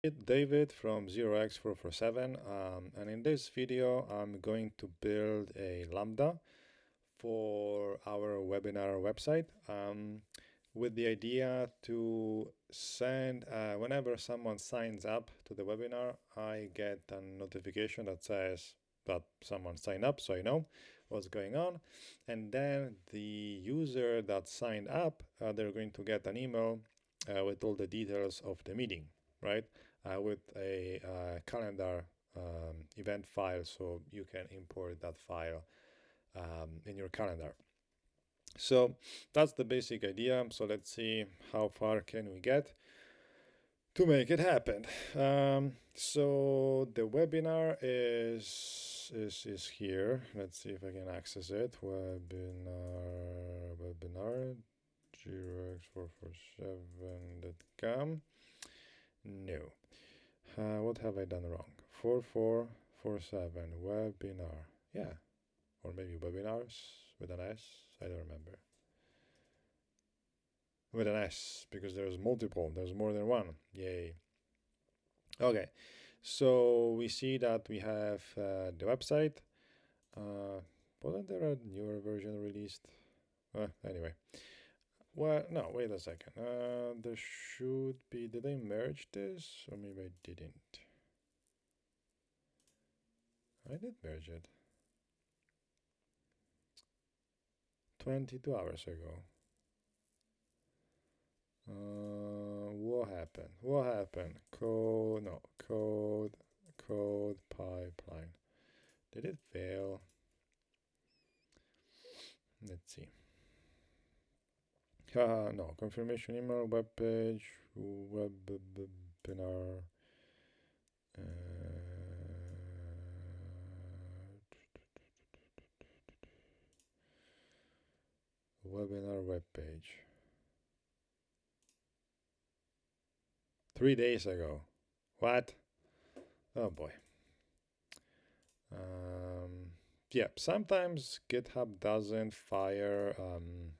David from 0x447, and in this video I'm going to build a Lambda for our webinar website with the idea to send, whenever someone signs up to the webinar, I get a notification that says that someone signed up, so I know what's going on. And then the user that signed up, they're going to get an email with all the details of the meeting, right? With a calendar event file, so you can import that file in your calendar. So that's the basic idea. So let's see how far can we get to make it happen. So the webinar is here. Let's see if I can access it. Webinar 0x447.com. No. What have I done wrong? 4447 webinar. Yeah. Or maybe webinars with an S. I don't remember. With an S, because there's multiple. There's more than one. Yay. Okay. So we see that we have the website. Wasn't there a newer version released? Anyway. Well, no, wait a second. There should be. Did I merge this? Or maybe I didn't. I did merge it 22 hours ago. What happened? What happened? Code, no, code pipeline. Did it fail? Let's see. No, confirmation email, web page, webinar. Webinar web page. 3 days ago. What? Oh boy. Yeah, sometimes GitHub doesn't fire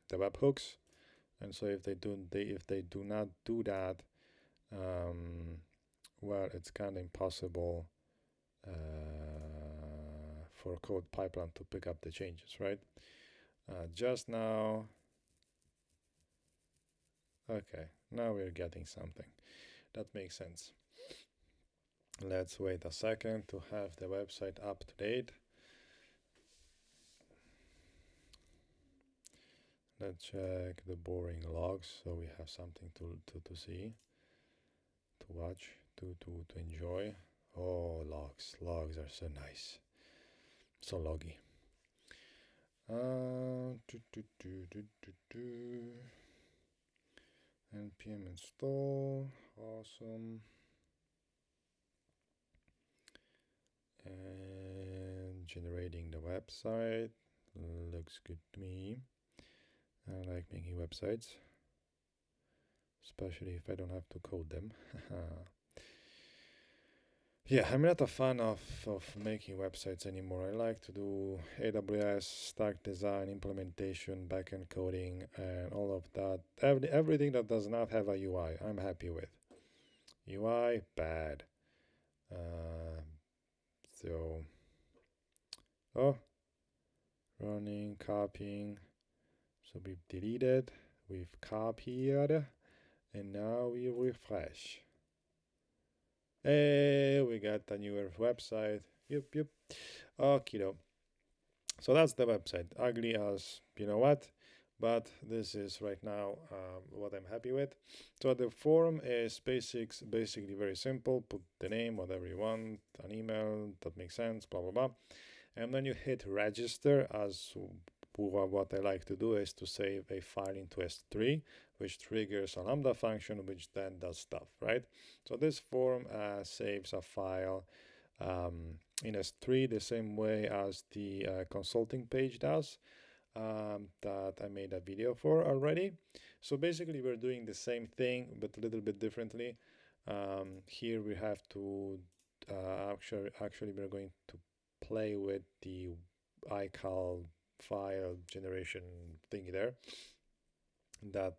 the webhooks, and so if they do not do that, well, it's kind of impossible for code pipeline to pick up the changes, right? Just now. Okay, now we're getting something. That makes sense. Let's wait a second to have the website up to date. Let's check the boring logs so we have something to see, to watch, to enjoy. Oh, logs. Logs are so nice. So loggy. npm install. Awesome. And generating the website. Looks good to me. I like making websites, especially if I don't have to code them. Yeah, I'm not a fan of making websites anymore. I like to do AWS, stack design, implementation, backend coding, and all of that. Everything that does not have a UI, I'm happy with. UI, bad. Running, copying. So we've deleted, we've copied, and now we refresh. Hey, we got a newer website. Yep. Okie. So that's the website. Ugly as you know what, but this is right now what I'm happy with. So the form is basically very simple. Put the name, whatever you want, an email that makes sense, blah blah blah, and then you hit register. As what I like to do is to save a file into S3, which triggers a Lambda function, which then does stuff, right? So this form saves a file in S3 the same way as the consulting page does, that I made a video for already. So basically we're doing the same thing, but a little bit differently. Here we have to actually we're going to play with the iCal file generation thingy there that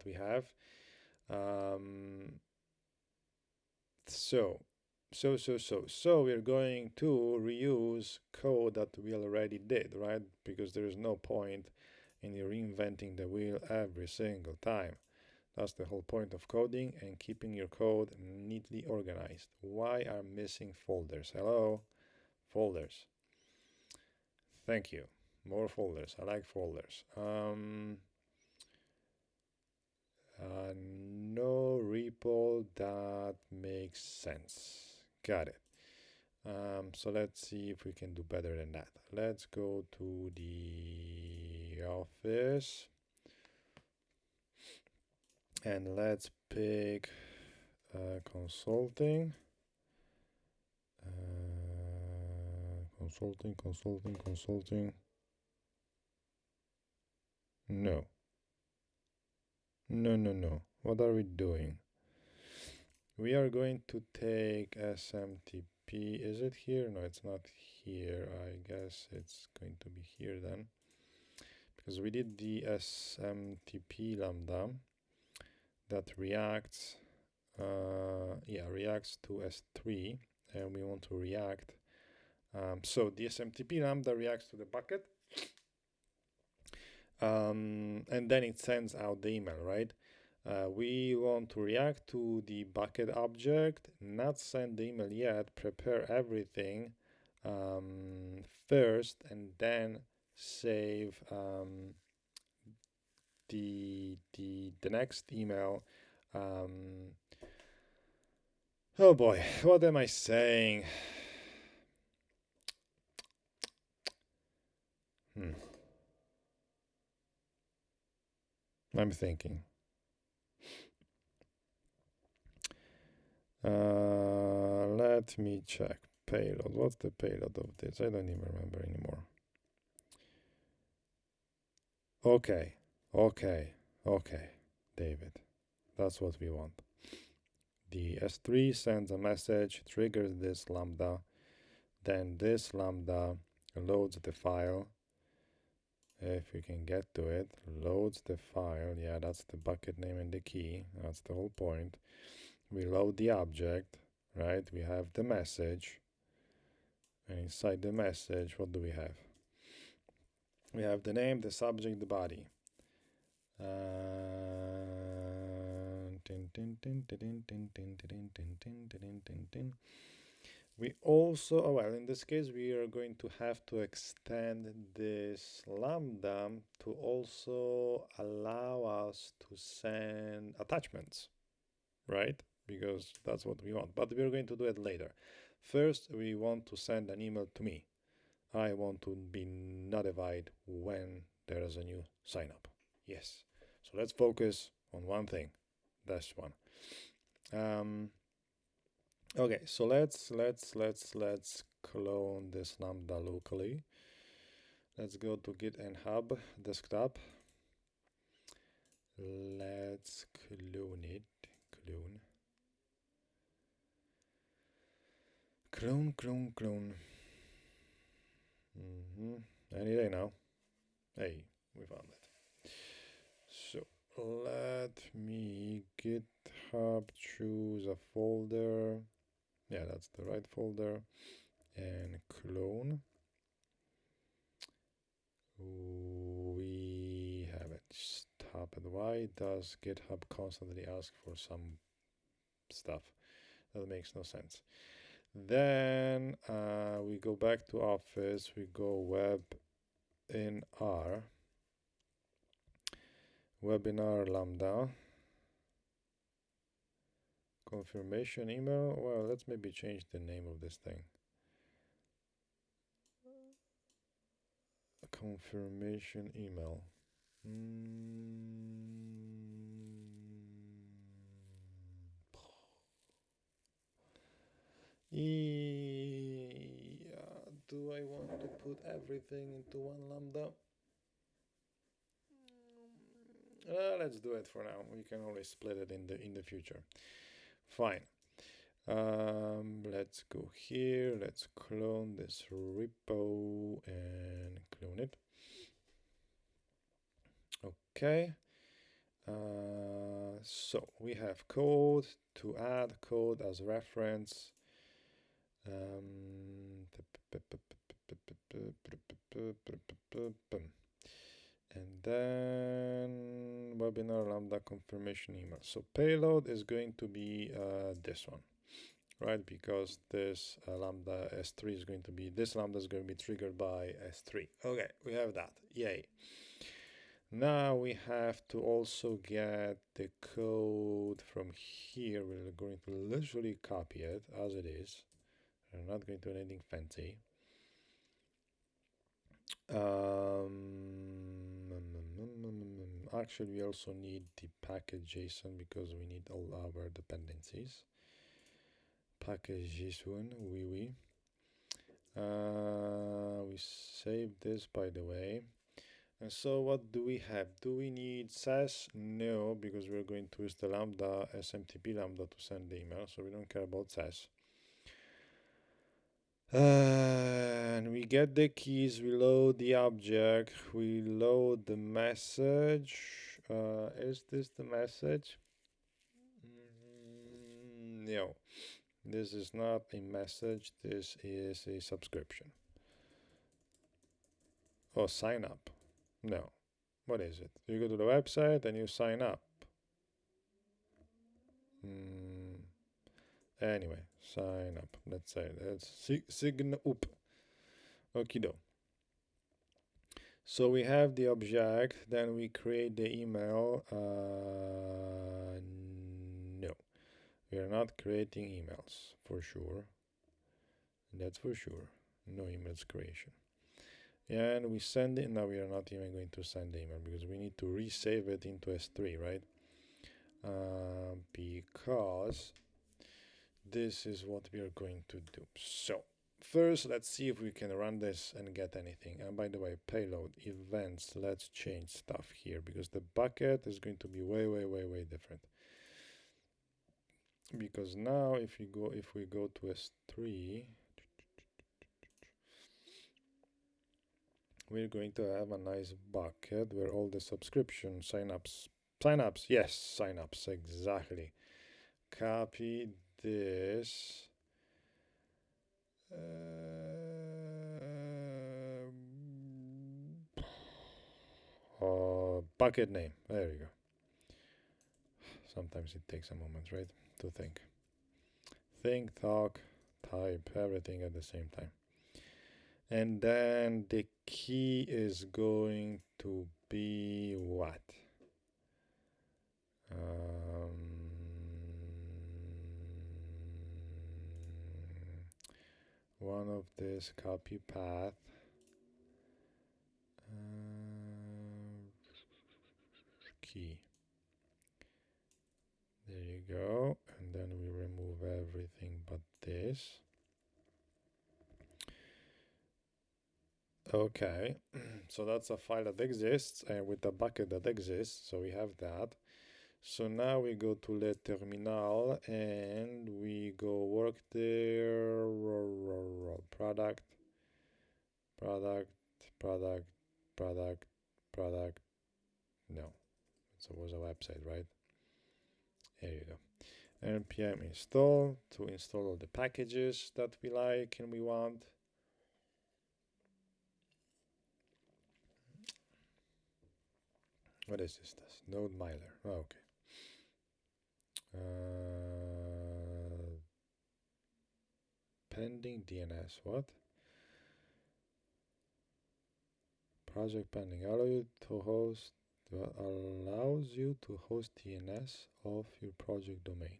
we have. So we're going to reuse code that we already did, right? Because there is no point in reinventing the wheel every single time. That's the whole point of coding and keeping your code neatly organized. Why are missing folders? Hello, folders. Thank you. More folders. I like folders. No repo, that makes sense. Got it. So let's see if we can do better than that. Let's go to the office and let's pick consulting. Consulting. No. What are we doing? We are going to take SMTP. Is it here? No, it's not here. I guess it's going to be here then. Because we did the SMTP lambda that reacts to S3, and we want to react. So the SMTP lambda reacts to the bucket, and then it sends out the email, right? We want to react to the bucket object, not send the email yet, prepare everything first, and then save the next email. Oh boy, what am I saying? I'm thinking. Let me check. Payload. What's the payload of this? I don't even remember anymore. Okay, David. That's what we want. The S3 sends a message, triggers this lambda, then this lambda loads the file. If we can get to it, loads the file. Yeah, that's the bucket name and the key. That's the whole point. We load the object, right? We have the message. And inside the message, what do we have? We have the name, the subject, the body. We also, well, in this case, we are going to have to extend this lambda to also allow us to send attachments, right? Because that's what we want, but we're going to do it later. First, we want to send an email to me. I want to be notified when there is a new sign up. Yes. So let's focus on one thing. That's one. Okay, so let's clone this lambda locally. Let's go to Git and Hub desktop. Let's clone it. Clone. Any day now. Hey, we found it. So let me GitHub choose a folder. Yeah, that's the right folder. And clone. We have it. Stop it. Why does GitHub constantly ask for some stuff? That makes no sense. Then we go back to Office. We go web in R. Webinar lambda. Confirmation email. Well, let's maybe change the name of this thing. Confirmation email. Do I want to put everything into one lambda? Let's do it for now. We can always split it in the future. Fine. Let's go here. Let's clone this repo and clone it. Okay. So we have code to add code as reference. And then webinar Lambda confirmation email. So payload is going to be this one, right? Because this Lambda S3 is going to be, this Lambda is going to be triggered by S3. Okay, we have that. Yay. Now we have to also get the code from here. We're going to literally copy it as it is. We're not going to do anything fancy. Actually, we also need the package JSON because we need all our dependencies. Package JSON, oui. We save this, by the way. And so what do we have? Do we need SES? No, because we're going to use the Lambda, SMTP Lambda to send the email, so we don't care about SES. And we get the keys, we load the object, we load the message. Is this the message? No, this is not a message, this is a subscription. Oh, sign up. No. What is it? You go to the website and you sign up. Anyway, sign up. Let's say that's sign up. Okido. So we have the object, then we create the email. No, we are not creating emails for sure. That's for sure. No emails creation. And we send it. Now we are not even going to send the email because we need to resave it into S3, right? Because this is what we are going to do. So first, let's see if we can run this and get anything. And by the way, payload events, let's change stuff here because the bucket is going to be way different. Because now if we go to S3, we're going to have a nice bucket where all the subscription signups, yes, signups, exactly. Copy this. Bucket name, there you go. Sometimes it takes a moment, right, to think, talk, type, everything at the same time. And then the key is going to be what? One of this copy path. Key. There you go. And then we remove everything but this. Okay, so that's a file that exists and with a bucket that exists, so we have that. So now we go to Le Terminal and we go work there, product, no, it was a website, right? There you go. npm install to install all the packages that we like and we want. What is this? Node miler. Oh, okay. Pending DNS. What? Project pending. Allows you to host DNS of your project domain.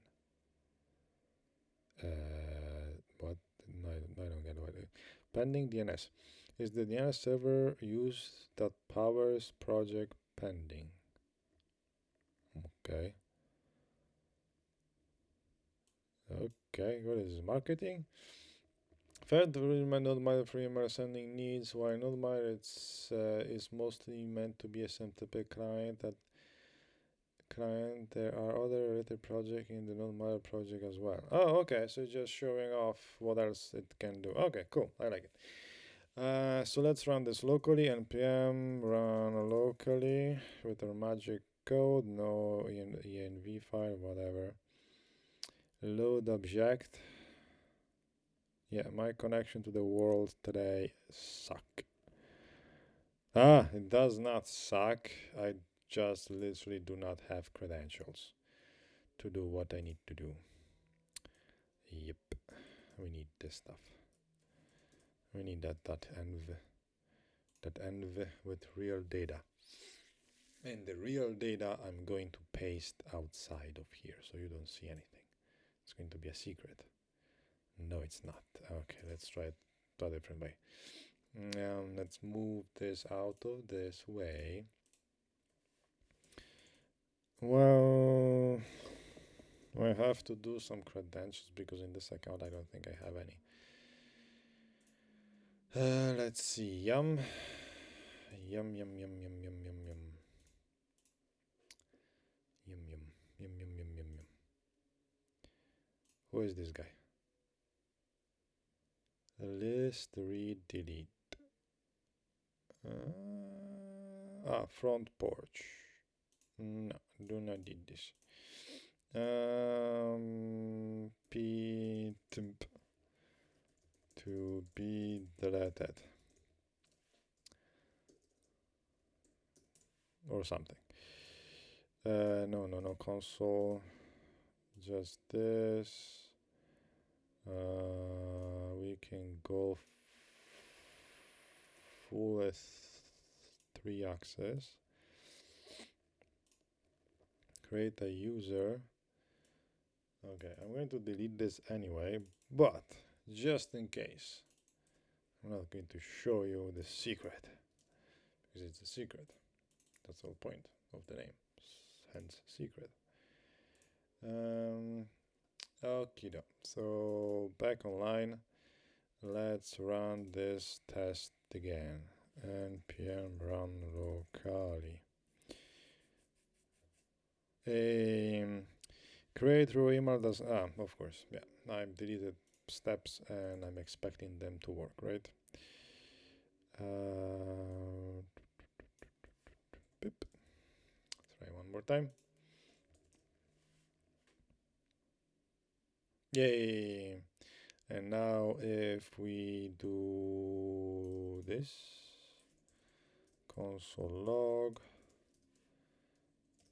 What? No, I don't get what it is. Pending DNS is the DNS server used that powers project pending. Okay. Okay, what is this? Marketing? Third, my NodeMiler for email sending needs. Why NodeMiler? Is mostly meant to be a SMTP client. There are other related projects in the NodeMiler project as well. Oh, okay. So just showing off what else it can do. Okay, cool. I like it. So let's run this locally. npm run locally with our magic code, no env file, whatever. Load object. Yeah, my connection to the world today suck. It does not suck. I just literally do not have credentials to do what I need to do. Yep, we need this stuff. We need that env with real data. And the real data I'm going to paste outside of here so you don't see anything. It's going to be a secret. No, it's not. Okay, let's try it a different way. Let's move this out of this way. Well, I have to do some credentials because in this account I don't think I have any. Let's see. Yum. Who is this guy? List, read, delete. Front porch. No, do not need this. P-temp to be deleted. Or something. No, console. Just this. We can go full S3 access. Create a user. Okay, I'm going to delete this anyway, but just in case, I'm not going to show you the secret because it's a secret. That's the whole point of the name, hence secret. Okay, so back online. Let's run this test again. npm run locally. Create row email does of course, yeah. I've deleted steps and I'm expecting them to work, right? Let's try one more time. Yay! And now if we do this, console log,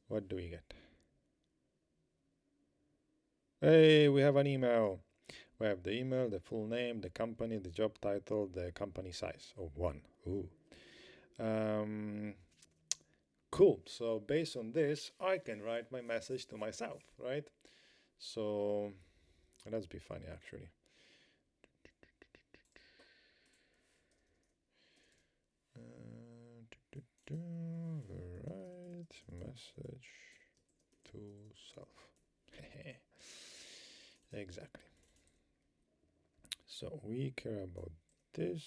what do we get? Hey, we have an email. We have the email, the full name, the company, the job title, the company size of 1. Ooh. Cool. So based on this, I can write my message to myself, right? So let's be funny, actually. Write message to self. Exactly. So we care about this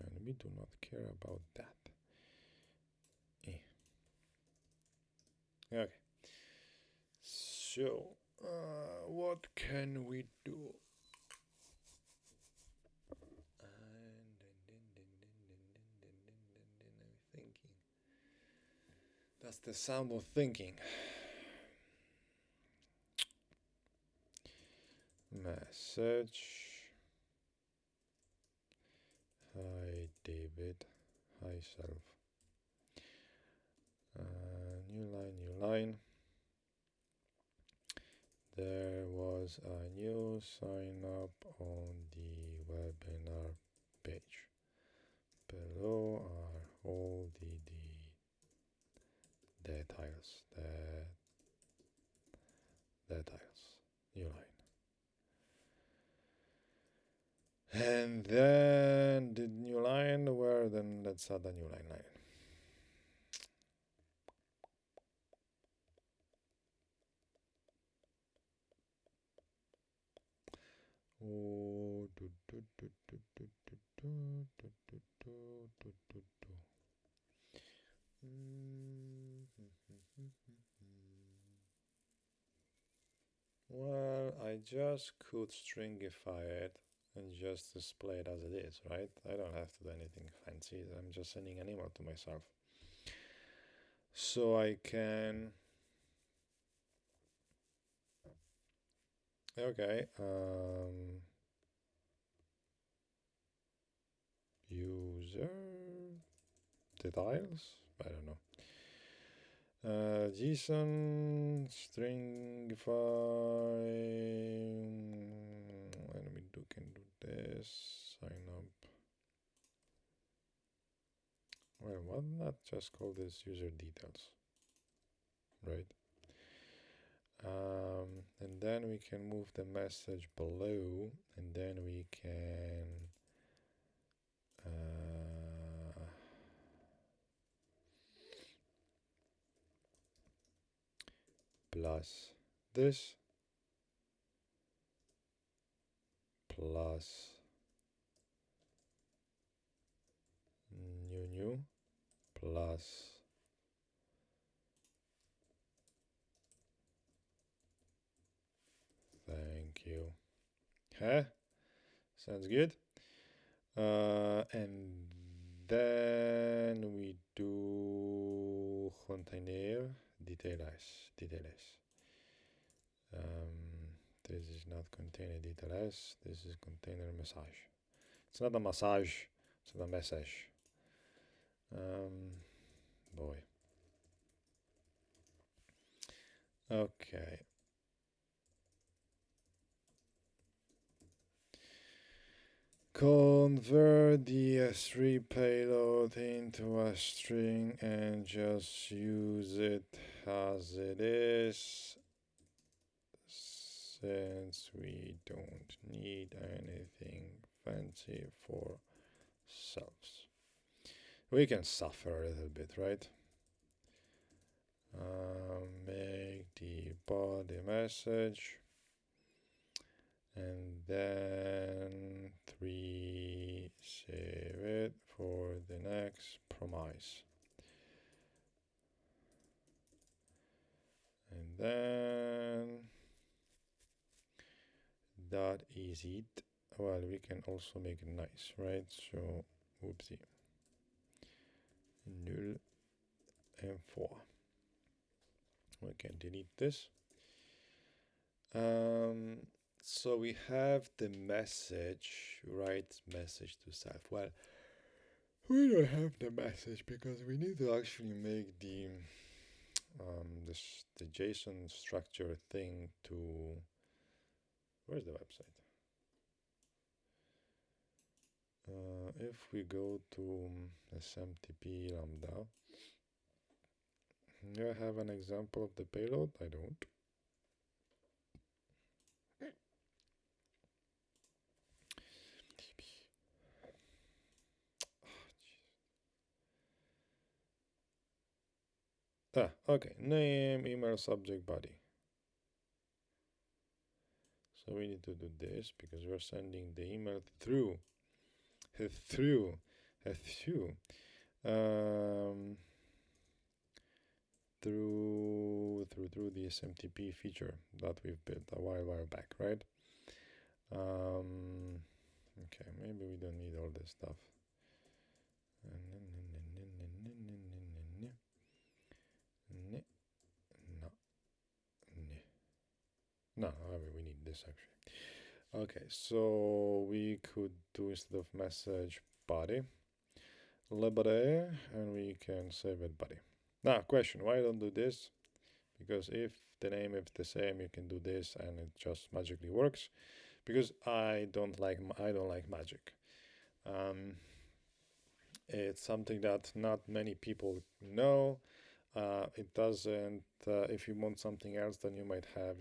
and we do not care about that. Okay. So what can we do? Thinking. That's the sound of thinking. Message. Hi David. Hi self. New line. There was a new sign up on the webinar page. Below are all the details. New line. And then the new line, then let's add a new line. Well, I just could stringify it and just display it as it is, right? I don't have to do anything fancy. I'm just sending an email to myself. So I can Okay. User details. I don't know. JSON stringify. And we can do this. Sign up. Well, why not just call this user details, right? And then we can move the message below, and then we can plus this plus new plus thank you. Huh? Sounds good. And then we do container details. This is not container details. This is container massage. It's not a massage. It's not a message. Boy. Okay. Convert the S3 payload into a string and just use it as it is, since we don't need anything fancy for selves. We can suffer a little bit, right? Make the body message, and then 3 save it for the next promise, and then that is it. Well, we can also make it nice, right? So whoopsie, 0 and 4. We can delete this. So we have the message, write message to self. Well, we don't have the message because we need to actually make the the JSON structure thing to. Where's the website? If we go to SMTP Lambda, do I have an example of the payload? I don't. Okay, name, email, subject, body. So we need to do this because we're sending the email through the SMTP feature that we've built a while back, right? Okay, maybe we don't need all this stuff. No, we need this actually. Okay, so we could do, instead of message, body, liberty, and we can save it body. Now, question, why don't do this? Because if the name is the same, you can do this and it just magically works. Because I don't like magic. It's something that not many people know. It doesn't. If you want something else, then you might have,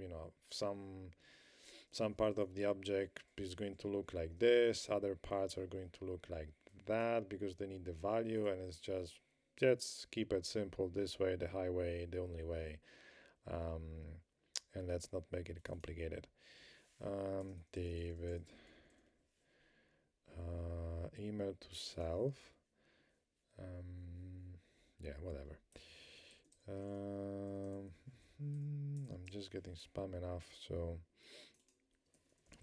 some part of the object is going to look like this. Other parts are going to look like that because they need the value, and it's just let's keep it simple this way, the highway, the only way, and let's not make it complicated. David, email to self. Yeah, whatever. I'm just getting spam enough, so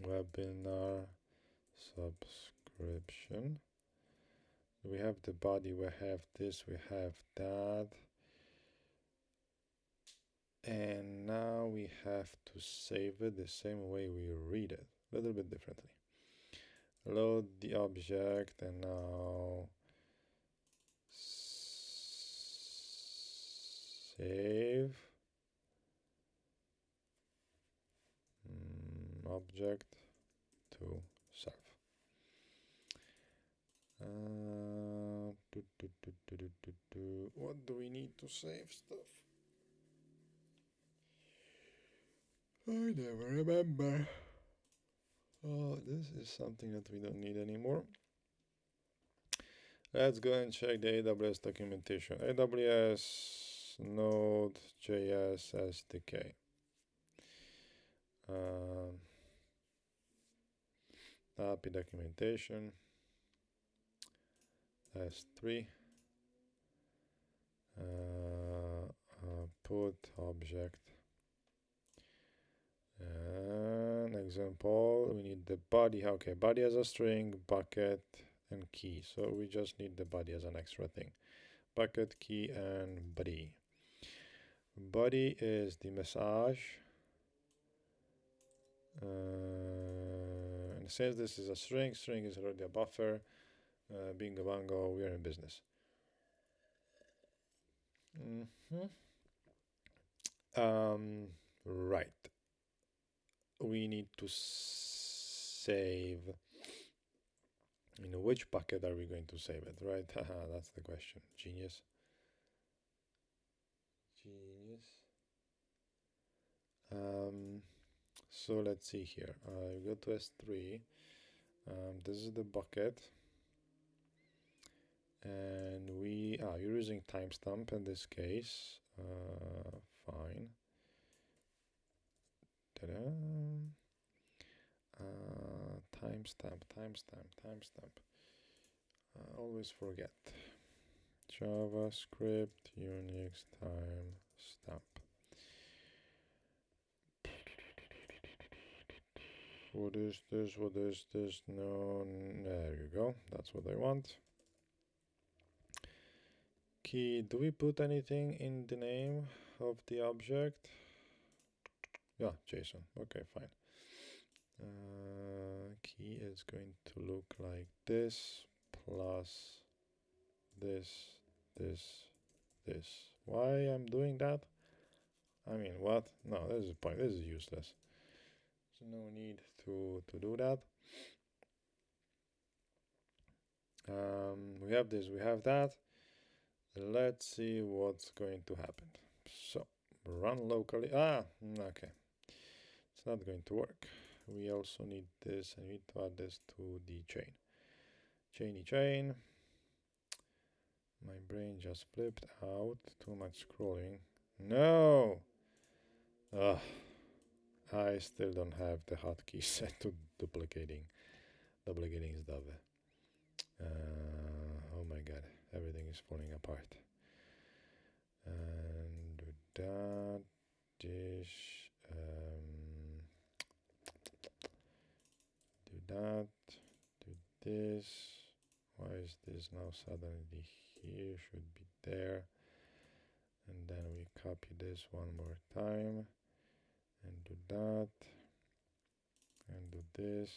webinar subscription. We have the body, we have this, we have that. And now we have to save it the same way we read it, a little bit differently. Load the object and now save object to self. What do we need to save stuff? I never remember. Oh, this is something that we don't need anymore. Let's go and check the AWS documentation. AWS Node.js SDK. API documentation. S3. Put object. And example, we need the body. Okay, body as a string, bucket, and key. So we just need the body as an extra thing. Bucket, key, and body. Body is the massage. And since this is a string, string is already a buffer. Bingo bango, we are in business. Right. We need to save. In which bucket are we going to save it, right? That's the question. Genius. So let's see here. You go to S3. This is the bucket. And you're using timestamp in this case. Fine. Ta-da. Timestamp. Always forget. JavaScript Unix timestamp. What is this? No, there you go. That's what I want. Key. Do we put anything in the name of the object? Yeah, JSON. Okay, fine. Key is going to look like this plus this. Why I'm doing that? I mean, what? No, this is point. This is useless. So no need to do that. We have this, we have that. Let's see what's going to happen. So run locally. Okay. It's not going to work. We also need this, and we need to add this to the chain. Chain. My brain just flipped out. Too much scrolling. No! I still don't have the hotkey set to duplicating stuff. Oh my god, everything is falling apart. And do that. Dish. Do that. Do this. Why is this now suddenly here? Should be there. And then we copy this one more time. And do that. And do this.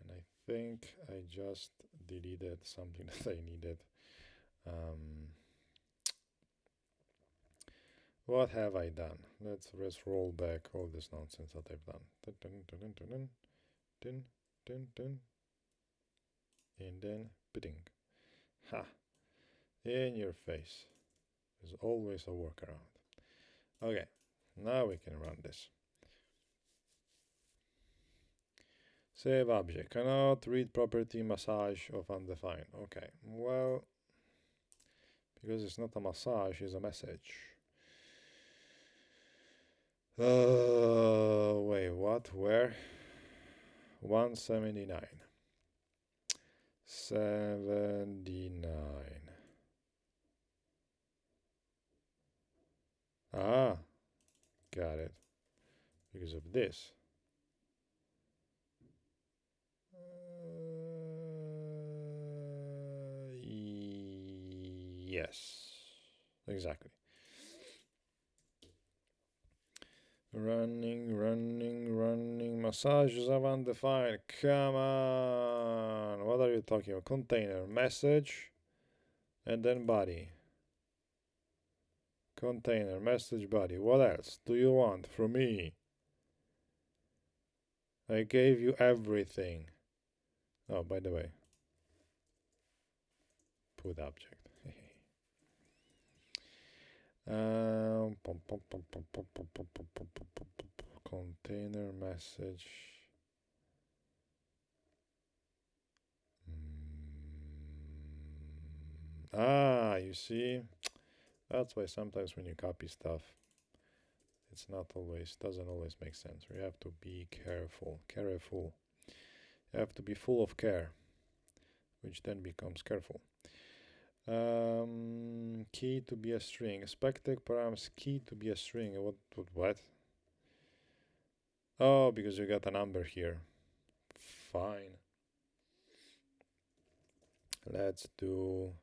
And I think I just deleted something that I needed. What have I done? Let's roll back all this nonsense that I've done. And then bidding. Ha! In your face. There's always a workaround. Okay, now we can run this. Save object. Cannot read property massage of undefined. Okay, well, because it's not a massage, it's a message. Wait, what? Where? 179. 79. Got it. Because of this. Yes, exactly. Running. Massages are undefined. Come on. What are you talking about? Container, message, and then body. Container, message, body. What else do you want from me? I gave you everything. Oh, by the way, put object. Container message. You see, that's why sometimes when you copy stuff, doesn't always make sense. You have to be careful. You have to be full of care, which then becomes careful. Key to be a string. Expected params key to be a string. What? Oh, because you got a number here. Fine. Let's do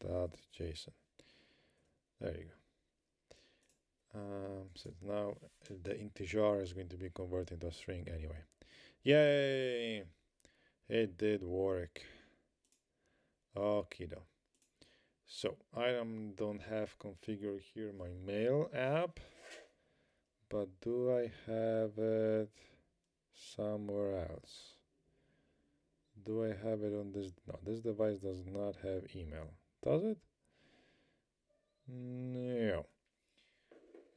that JSON. There you go. So now the integer is going to be converted into a string anyway. Yay! It did work. Okido. So I don't have configured here my mail app, but do I have it somewhere else? Do I have it on this? No, this device does not have email. Does it? No.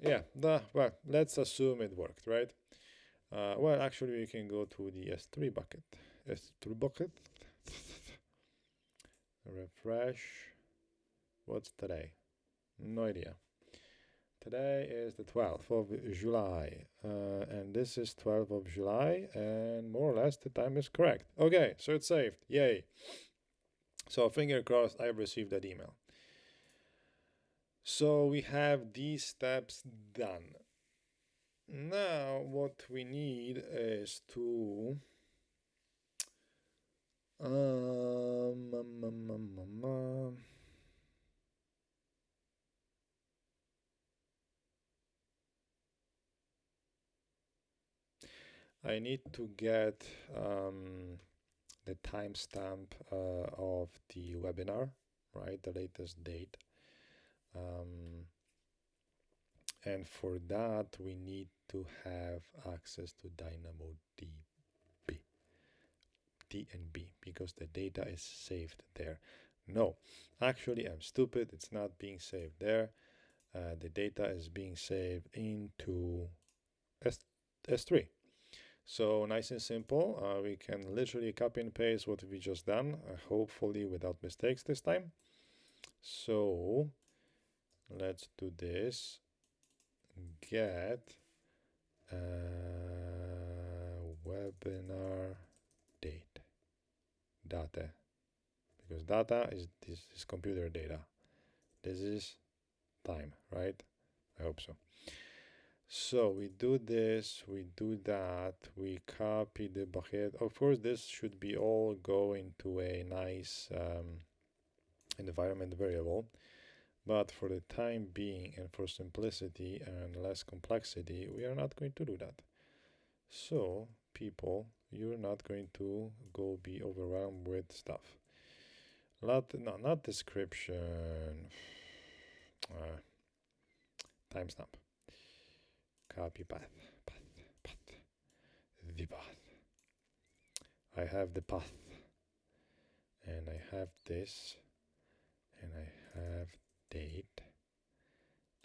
Yeah, well, let's assume it worked, right? Well, actually, we can go to the S3 bucket. S3 bucket. Refresh. What's today? No idea. Today is the 12th of July, and this is 12th of July, and more or less the time is correct. Okay, so it's saved. Yay. So finger crossed, I've received that email. So we have these steps done. Now what we need is to I need to get the timestamp of the webinar, right? The latest date. And for that, we need to have access to DynamoDB, because the data is saved there. No, actually, I'm stupid. It's not being saved there. The data is being saved into S3. So nice and simple. We can literally copy and paste what we just done, hopefully without mistakes this time. So let's do this. Get webinar data, because data is this is computer data. This is time, right? I hope so. So we do this, we do that, we copy the bucket. Of course, this should be all go into a nice environment variable. But for the time being and for simplicity and less complexity, we are not going to do that. So, people, you're not going to go be overwhelmed with stuff. Not description. Timestamp. Copy path. The path. I have the path. And I have this. And I have date,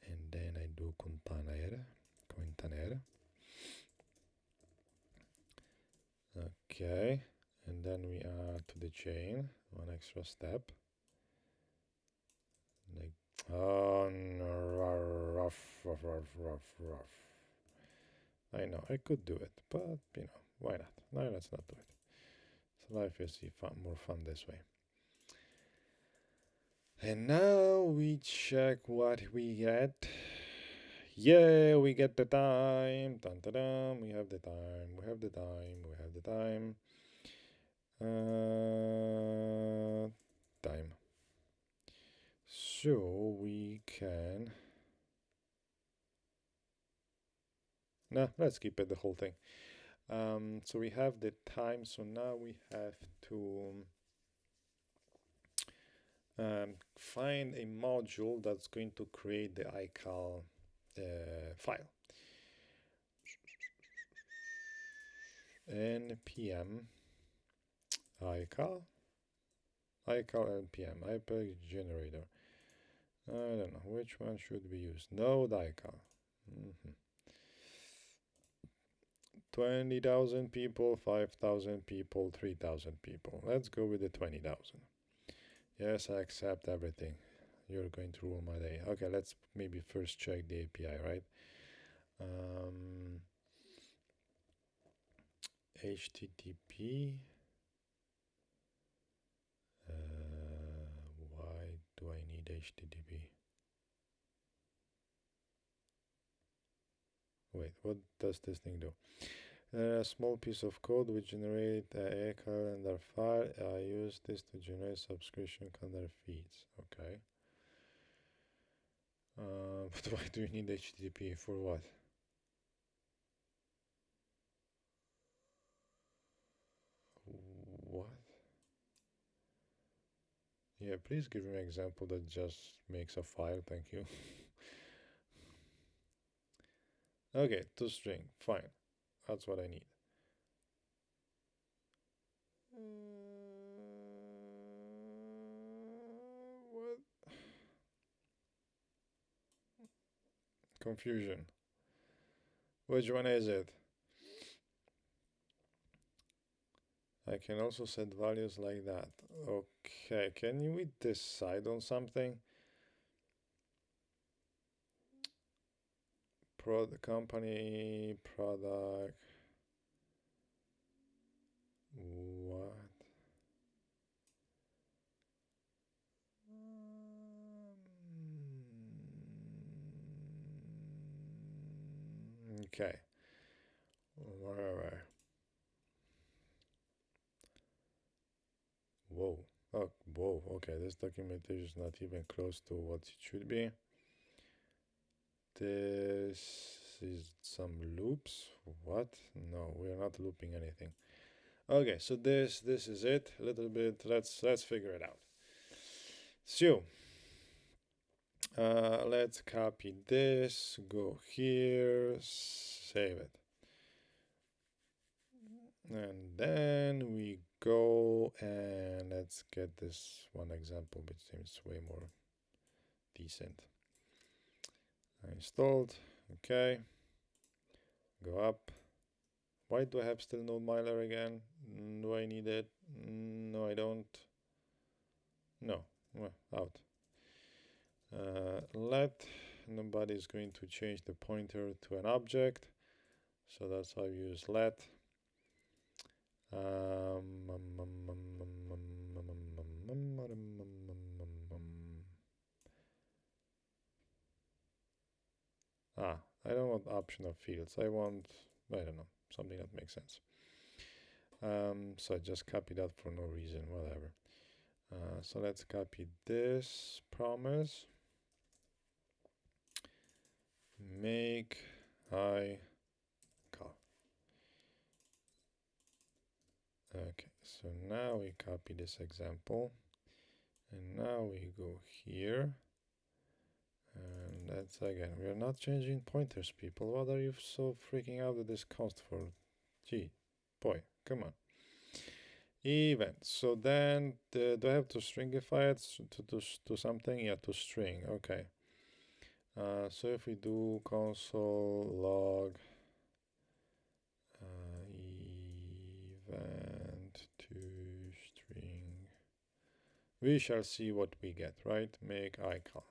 and then I do container. Okay, and then we add to the chain one extra step. Like, oh no, rough. I know I could do it, but why not? No, let's not do it. So life is more fun this way. And now we check what we get. Yeah, we get the time. Dun, dun, dun. We have the time. Time. So we can No, let's keep it the whole thing. So we have the time. So now we have to find a module that's going to create the iCal file. npm iCal npm iPack generator. I don't know which one should we use. Node iCal. 20,000 people, 5,000 people, 3,000 people. Let's go with the 20,000. Yes, I accept everything. You're going to rule my day. Okay, let's maybe first check the API, right? HTTP. Why do I need HTTP? Wait, what does this thing do? A small piece of code which generate a calendar file. I use this to generate subscription calendar feeds. Okay. But why do you need HTTP for what? What? Yeah, please give me an example that just makes a file. Thank you. Okay, toString. Fine. That's what I need. What? Confusion. Which one is it? I can also set values like that. Okay, can we decide on something? Company, product. What? Okay. Whatever. Whoa. Oh, whoa. Okay, this documentation is not even close to what it should be. This is some loops. What? No, we are not looping anything. Okay, so this is it. A little bit. Let's figure it out. So let's copy this. Go here. Save it. And then we go and let's get this one example, which seems way more decent. Installed. Okay. Go up. Why do I have still no miler again? Do I need it? No, I don't. No. Well, out. Let. Nobody is going to change the pointer to an object. So that's how you use let. I don't want optional fields. I don't know, something that makes sense. So I just copy that for no reason, whatever. So let's copy this promise. Make iCal. Okay, so now we copy this example. And now we go here. And that's again, we are not changing pointers, people. What are you so freaking out with this const for? Gee, boy, come on. Event. So then, do I have to stringify it to something? Yeah, to string. Okay. So if we do console log event to string, we shall see what we get, right? Make iCal.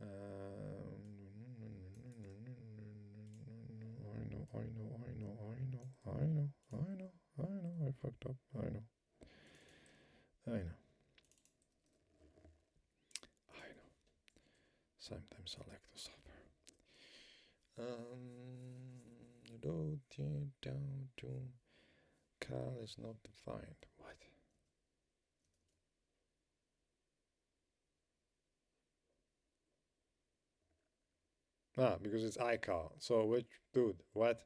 I know, I fucked up. I know. Sometimes I like to suffer. Down to cal is not defined. What? Because it's iCal. So which dude? What?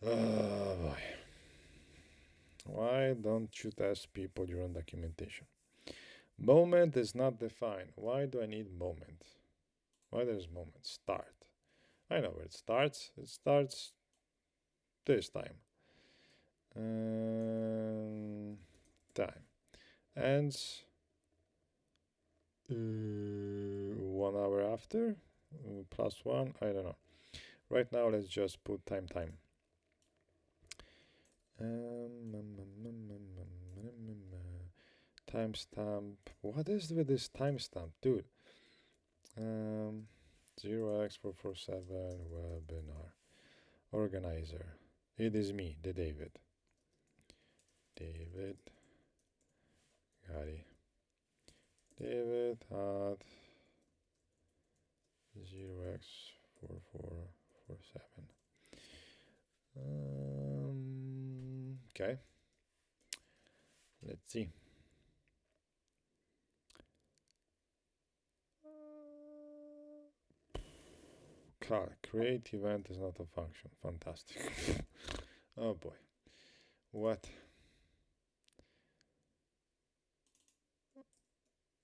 Oh boy. Why don't you test people your own documentation? Moment is not defined. Why do I need moment? Why there's moment? Start. I know where it starts. It starts this time. Time. Ends 1 hour after. +1. I don't know. Right now, let's just put time. Timestamp. What is with this timestamp, dude? 0x447 webinar organizer. It is me, the David. Got it. David at 0x4447. Okay. Let's see. Create event is not a function. Fantastic. Oh boy. What?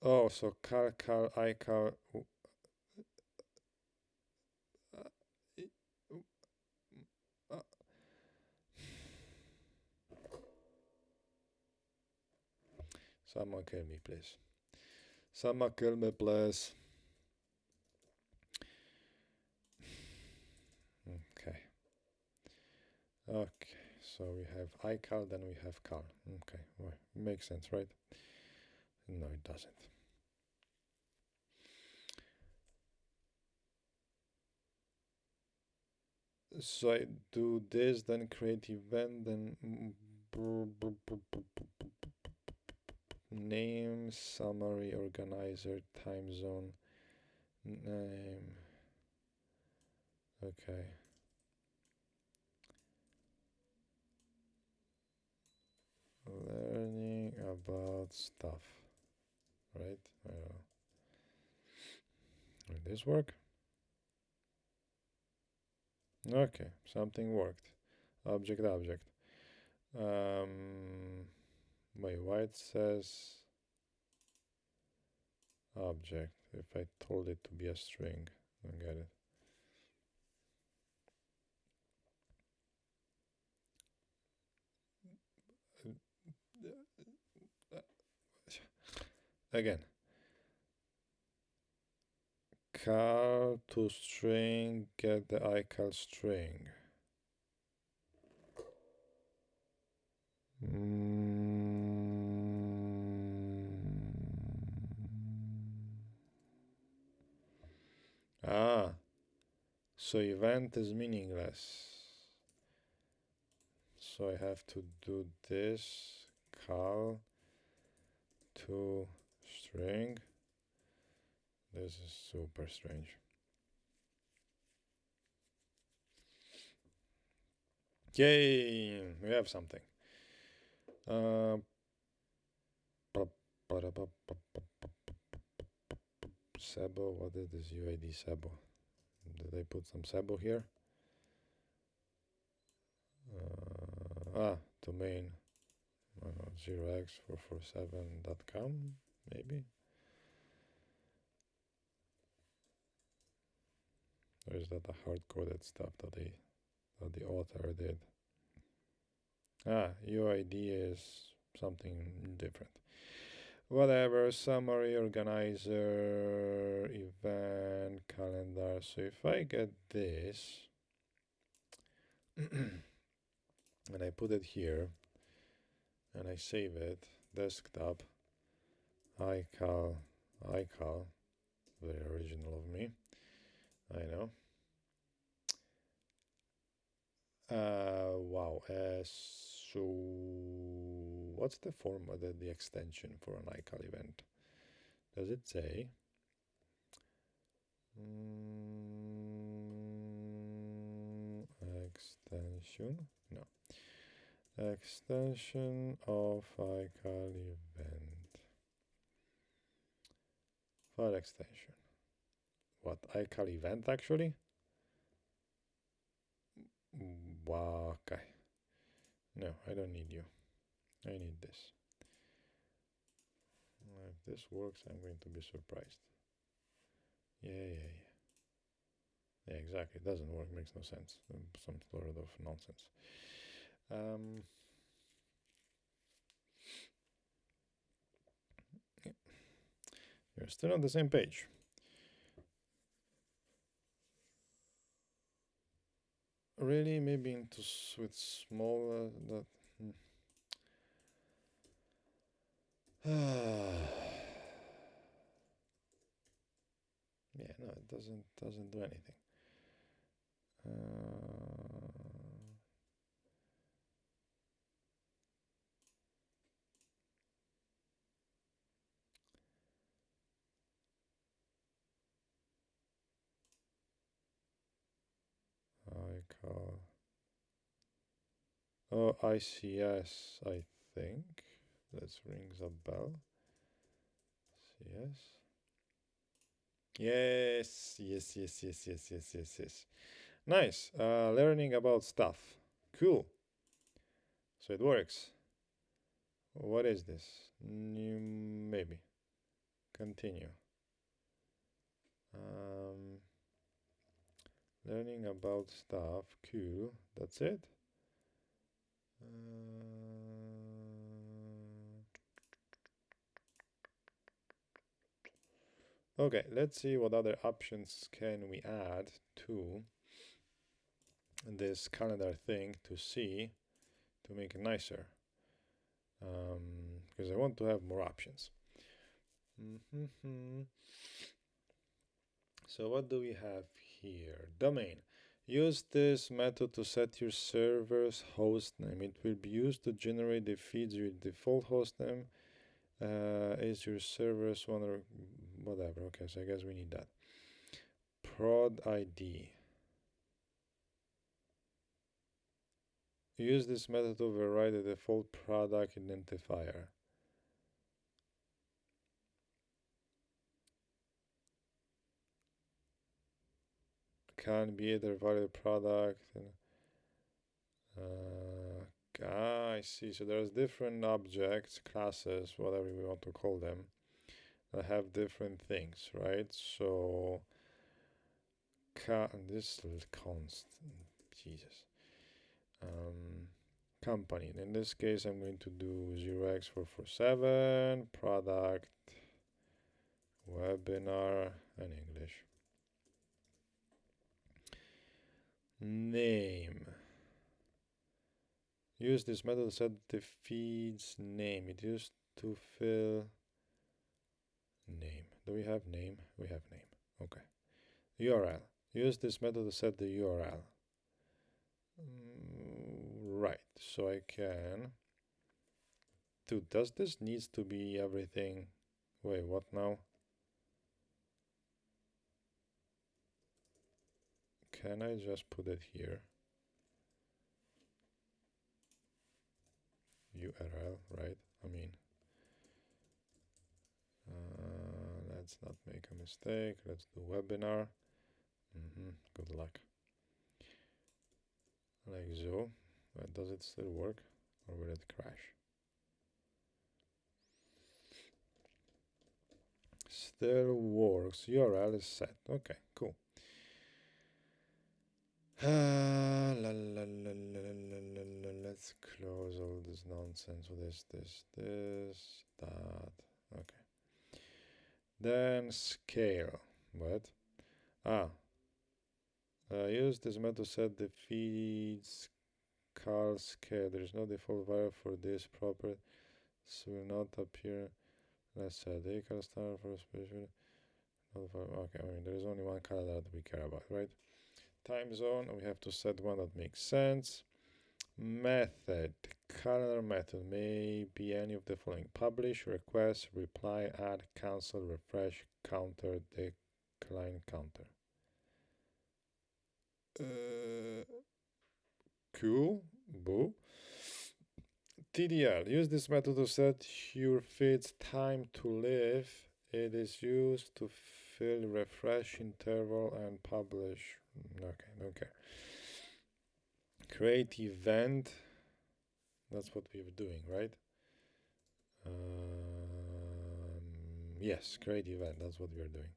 Oh, so iCal. Someone kill me, please. Someone kill me, please. Okay, so we have iCal, then we have cal. Okay, well, makes sense, right? No, it doesn't. So I do this, then create event, then name, summary, organizer, time zone, name. Okay. Learning about stuff, right? Will this work? Okay, something worked. Object. Wait, why it says object if I told it to be a string? I don't get it. Again, cal to string, get the iCal string. So event is meaningless. So I have to do this, cal to string. This is super strange. Yay, we have something. Sebo, what is this UID Sebo? Did I put some Sebo here? Domain 0x447.com, maybe? Or is that a hard-coded stuff that the author did? UID is something different. Whatever, summary, organizer, event, calendar. So if I get this and I put it here and I save it, desktop, iCal, very original of me, I know. Wow. So what's the format, the extension for an iCal event? Does it say? Extension? No. Extension of iCal event. File extension. what, iCal event actually? Wow, okay. No, I don't need you. I need this. If this works, I'm going to be surprised. Yeah. Yeah, exactly. It doesn't work. Makes no sense. Some sort of nonsense. You're still on the same page. Really, maybe into with small. Yeah, no, it doesn't do anything. iCal. Oh, ICS, I think. That rings a bell. Yes. Yes. Nice. Learning about stuff. Cool. So it works. What is this? Maybe. Continue. Learning about stuff. Cool. That's it. Okay, let's see what other options can we add to this calendar thing to make it nicer. Because I want to have more options. So what do we have here? Domain. Use this method to set your server's host name. It will be used to generate the feeds. Your default host name is your server's one or whatever. Okay, so I guess we need that. Prod ID. Use this method to override the default product identifier. Can be either valid product. I see. So there's different objects, classes, whatever we want to call them, that have different things, right? So this const, Jesus. Company. In this case, I'm going to do 0x447 product webinar and English. Name. Use this method to set the feed's name. It used to fill name. Do we have name? We have name. Okay. URL. Use this method to set the URL. Right. So I can. Dude, does this needs to be everything? Wait, what now? Can I just put it here? URL, right? I mean, let's not make a mistake. Let's do webinar. Good luck. Like so. Does it still work or will it crash? Still works. URL is set. Okay, cool. Let's close all this nonsense. This, that. Okay. Then scale. What? Use this method to set the feeds call scale. There is no default value for this property, so will not appear. Let's set the AWS standard for a special. Okay, I mean there is only one color that we care about, right? Time zone. We have to set one that makes sense. Method. Calendar method may be any of the following: publish, request, reply, add, cancel, refresh, counter, decline, counter. Cool. Boo. TDL. Use this method to set your feed's time to live. It is used to fill, refresh interval, and publish. Okay, don't care. Create event. That's what we were doing, right? Yes, create event. That's what we are doing.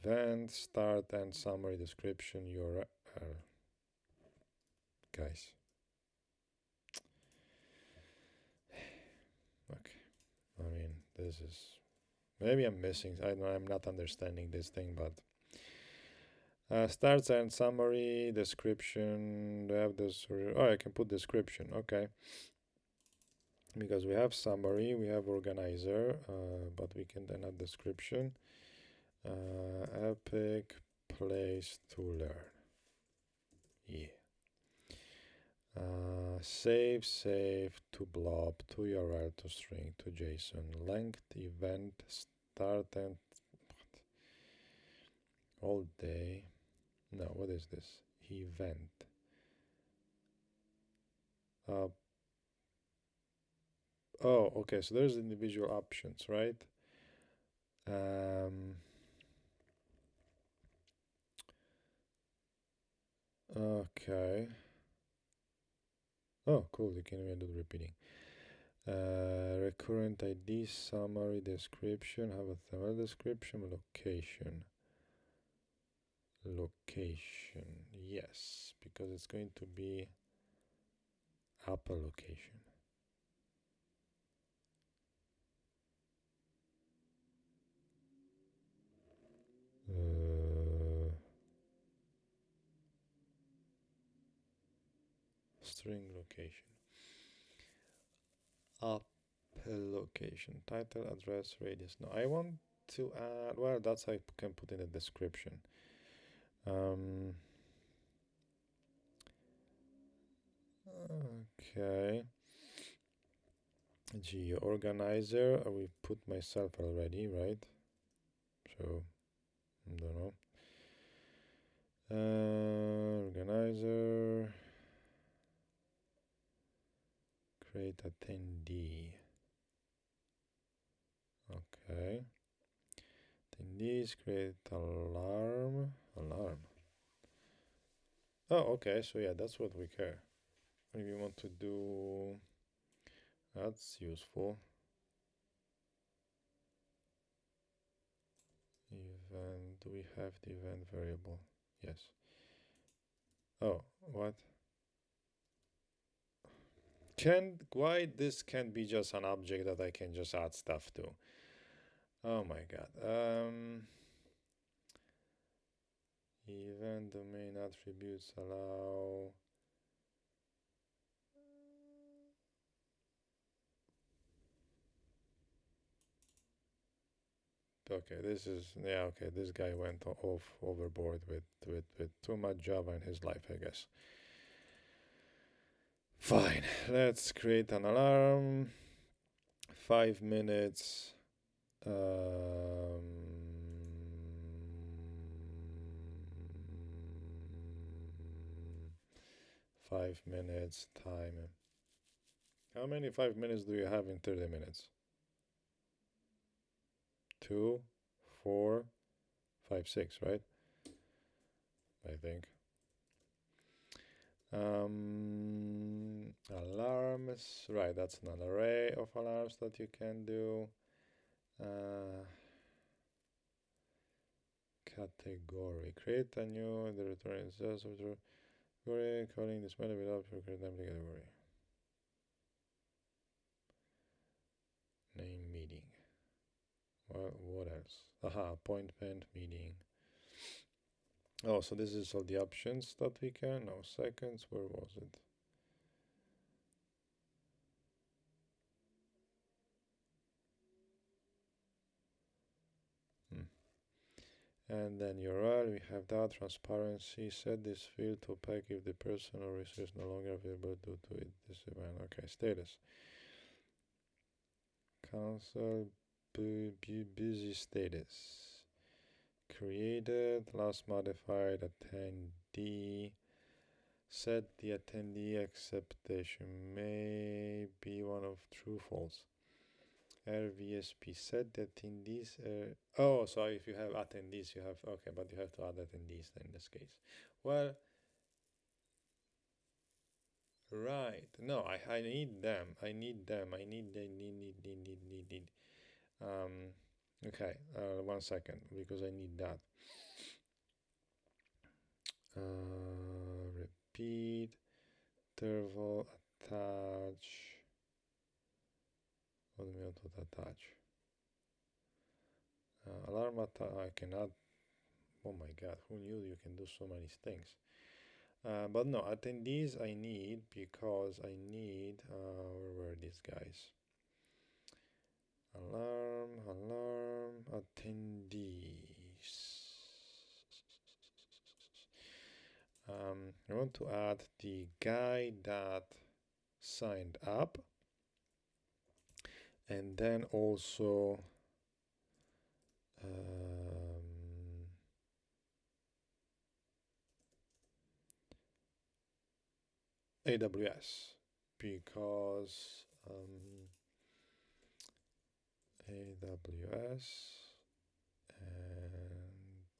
Event, start and summary, description, URL. Guys. Okay. I mean, this is... Maybe I'm missing... I'm not understanding this thing, but... starts and summary, description. Do I have this? Oh, I can put description. Okay. Because we have summary, we have organizer, but we can then add description. Epic place to learn. Yeah. Save to blob, to URL, to string, to JSON. Length, event, start and... All day. No, what is this? Event. Oh, okay, so there's individual options, right? Okay. Oh, cool, you can even do the repeating. Recurrent ID, summary, description, have a theme description, location. Location, yes, because it's going to be Apple location. String location. Apple location. Title, address, radius. No, I want to add... Well, that's I can put in the description. Okay. Geo organizer. We put myself already, right? So, I don't know. Organizer. Create attendee. Okay. Attendees, create alarm. Alarm. Oh, okay. So yeah, that's what we care. If we want to do... That's useful. Event. Do we have the event variable? Yes. Oh, what? Why this can't be just an object that I can just add stuff to? Oh my god. Event domain attributes allow... Okay, this is... Yeah, okay, this guy went overboard with too much Java in his life, I guess. Fine, let's create an alarm. 5 minutes. 5 minutes time. How many 5 minutes do you have in 30 minutes? 2, 4, 5, 6, right? I think. Alarms, right, that's an array of alarms that you can do. Category, create a new, the return is just category, calling this method without create empty category. Name meeting. Well, what else? Aha, appointment meeting. Oh, so this is all the options that we can. No, seconds, where was it? And then URL, we have that, transparency, set this field to opaque if the person or resource no longer available due to it, this event. Okay, status. Cancel, busy status. Created, last modified, attendee. Set the attendee acceptation may be one of true, false. RVSP set attendees. Oh, so if you have attendees, you have, okay, but you have to add attendees in this case. Well, right. No, I need them. I need them. I need. Okay. 1 second, because I need that. Repeat. Interval attach. What do you mean to attach? Alarm attach. I can add. Oh my God! Who knew you can do so many things? But no, attendees I need because I need, where were these guys? Alarm, attendees. I want to add the guy that signed up, and then also AWS, because AWS, and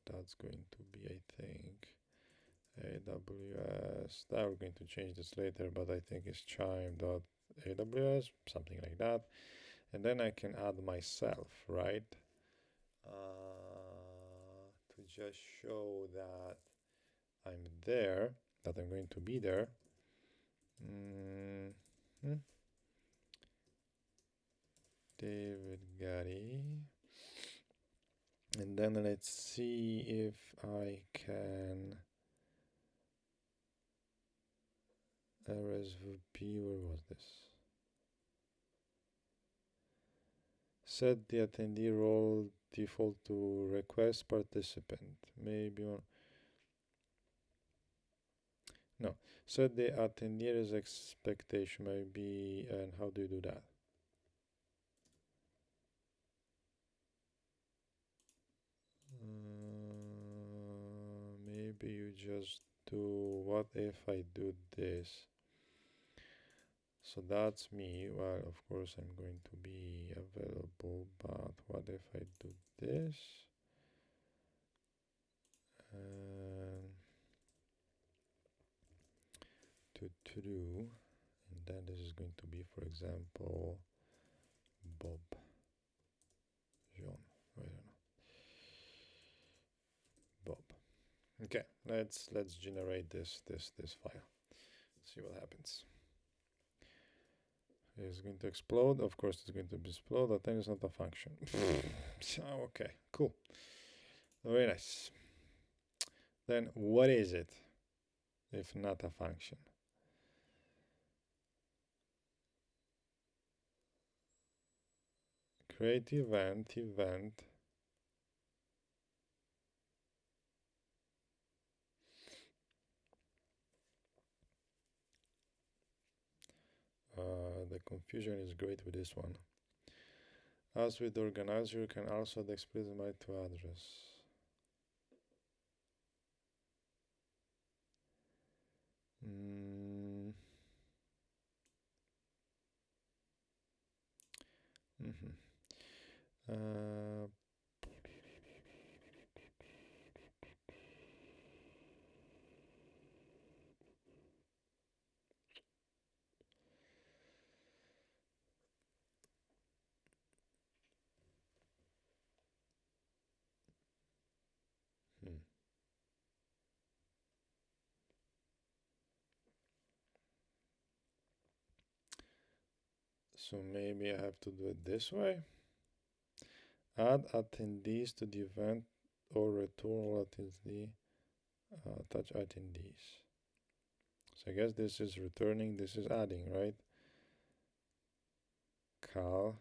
that's going to be, I think, AWS. Now we're going to change this later, but I think it's chime.aws, something like that. And then I can add myself, right? To just show that I'm there, that I'm going to be there. David Gary. And then let's see if I can RSVP, where was this? Set the attendee role default to request participant. Maybe one. No, set the attendee's expectation, maybe. And how do you do that? Maybe you just do, what if I do this? So that's me. Well, of course I'm going to be available, but what if I do this? To do, and then this is going to be, for example, Bob John. I don't know. Bob. Okay, let's generate this file. See what happens. It's going to explode. Of course, it's going to explode. That then is not a function. So, okay, cool. Very nice. Then what is it if not a function? Create event. The confusion is great with this one. As with the organizer, you can also add explicit my to address. So maybe I have to do it this way. Add attendees to the event or return all attendee, touch attendees. So I guess this is returning, this is adding, right? Cal.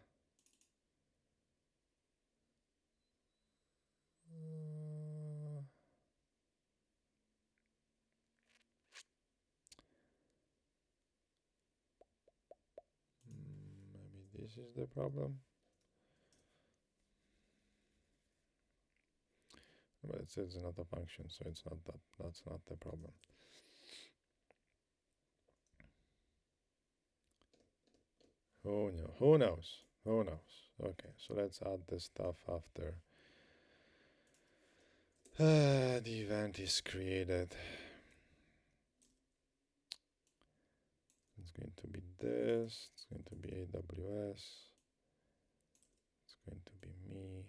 Maybe this is the problem. But it says it's not a function, so it's not that. That's not the problem. Oh no, who knows? Who knows? Okay, so let's add the stuff after the event is created. It's going to be this. It's going to be AWS. It's going to be me.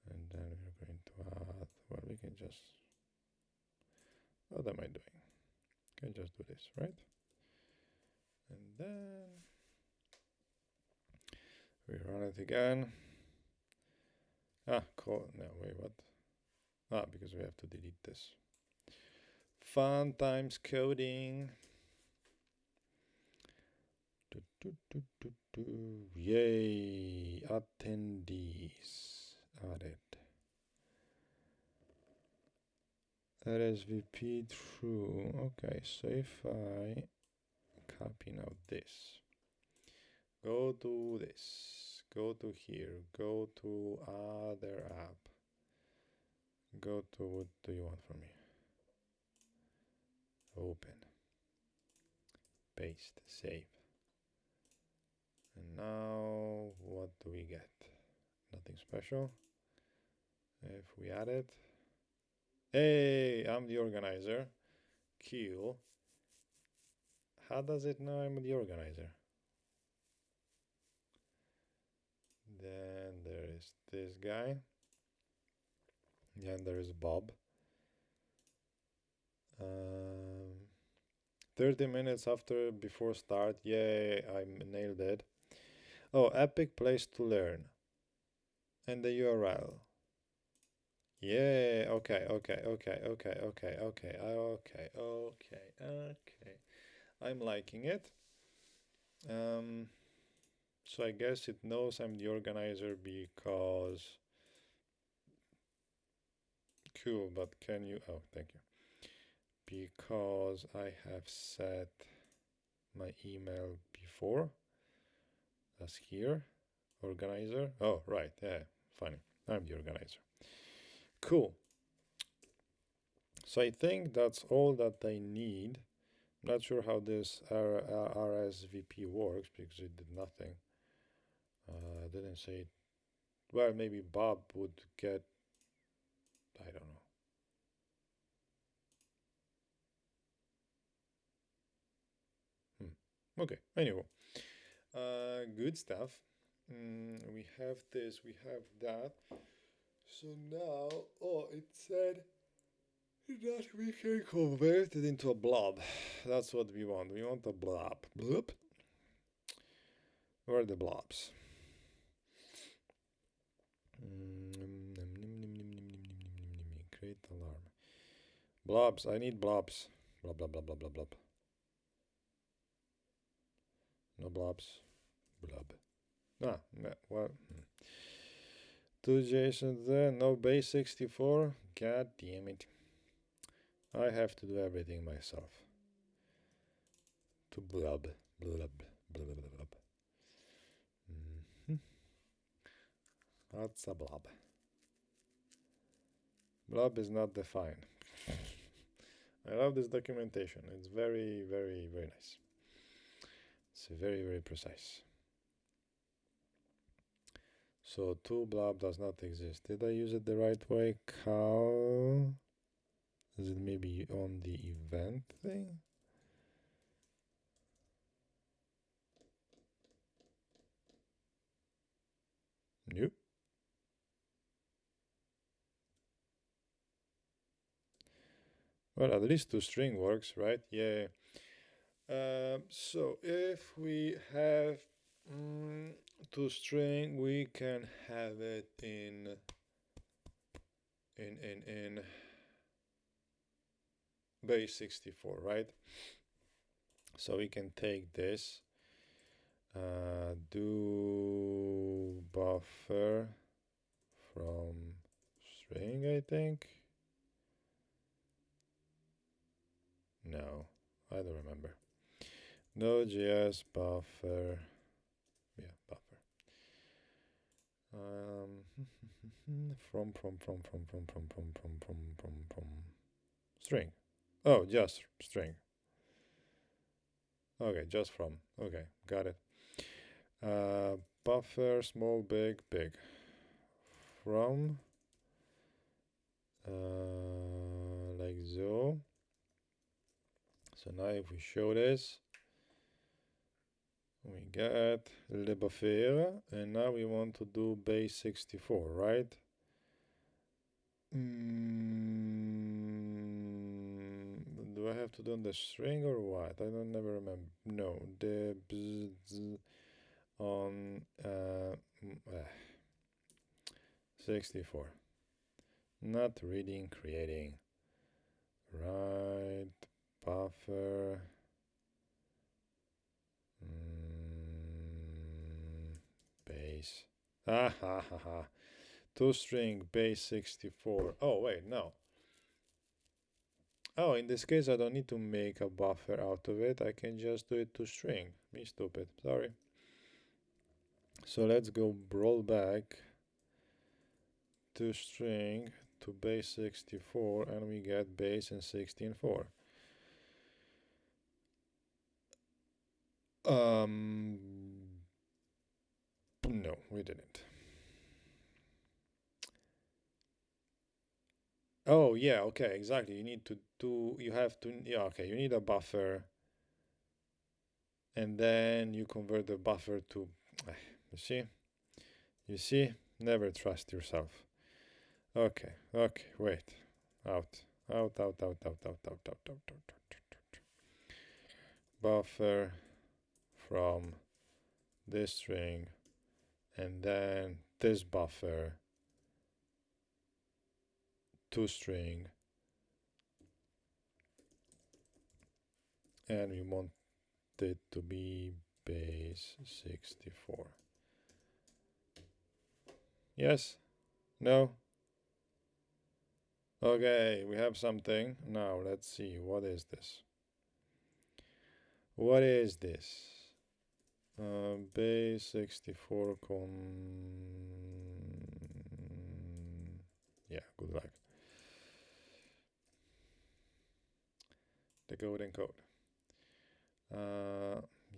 And then we're going to add, well, we can just, what am I doing? Can just do this, right? And then we run it again. Cool. No, wait, what? Because we have to delete this. Fun times coding. Yay, attendees added. RSVP true. Okay, so if I copy now this, go to this, go to here, go to other app, go to, what do you want from me? Open, paste, save. And now what do we get? Nothing special. If we add it, hey, I'm the organizer. Cool. How does it know I'm the organizer? Then there is this guy. Then there is Bob. 30 minutes before start. Yay, I nailed it. Oh, epic place to learn. And the URL. Yeah, okay. I'm liking it. So I guess it knows I'm the organizer because, cool, but can you, oh, thank you. Because I have set my email before. That's here, organizer. Oh, right, yeah, funny. I'm the organizer. Cool. So I think that's all that I need. Not sure how this RSVP works because it did nothing. I didn't say it. Well, maybe Bob would get, I don't know. Okay, anyway, good stuff. We have this, we have that. So now, oh, it said that we can convert it into a blob. That's what we want. We want a blob. Bloop. Where are the blobs? Create alarm. Blobs. I need blobs. Blah, blah, blah, blah, blah, blah. No blobs. Blob. What? To JSON there. No base 64. God damn it. I have to do everything myself. To blob. Blob. Blob. Blob. That's a blob. Blob is not defined. I love this documentation. It's very, very, very nice. It's very, very precise. So to blob does not exist. Did I use it the right way? Cal. Is it maybe on the event thing? Nope. Well, at least toString works, right? Yeah. So if we have toString, we can have it in base 64, right? So we can take this, do buffer from string, I think. No, I don't remember. Node.js buffer. Yeah, buffer. From string. Oh, just string. Okay, just from. Okay, got it. Buffer, small, big, big. From, like so. So now if we show this, we get the buffer, and now we want to do base 64, right? Do I have to do the string or what? I don't never remember. No, the bzz on 64. Not reading, creating. Right, buffer. Base. Ah ha ha ha. ToString base 64. Oh, wait, no. Oh, in this case, I don't need to make a buffer out of it. I can just do it toString. Me stupid. Sorry. So let's go roll back toString to base 64, and we get base and 16.4. No, we didn't. Oh, yeah, okay, exactly. You need to do, you have to, yeah, okay, you need a buffer, and then you convert the buffer to, you see, never trust yourself. Okay, wait, out, buffer from this string, and then this buffer to string, and we want it to be base 64. Yes? No? Okay, we have something. Now let's see, what is this? What is this? Base 64 yeah, good luck. The code and code.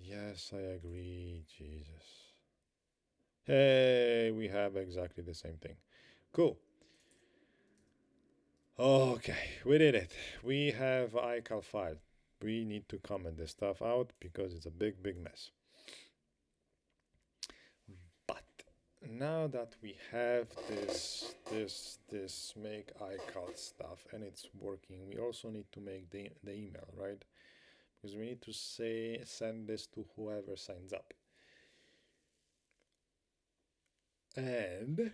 Yes, I agree. Jesus. Hey, we have exactly the same thing. Cool. Okay, we did it. We have iCal file. We need to comment this stuff out because it's a big mess. But now that we have this make iCal stuff and it's working, we also need to make the email, right? Because we need to send this to whoever signs up. And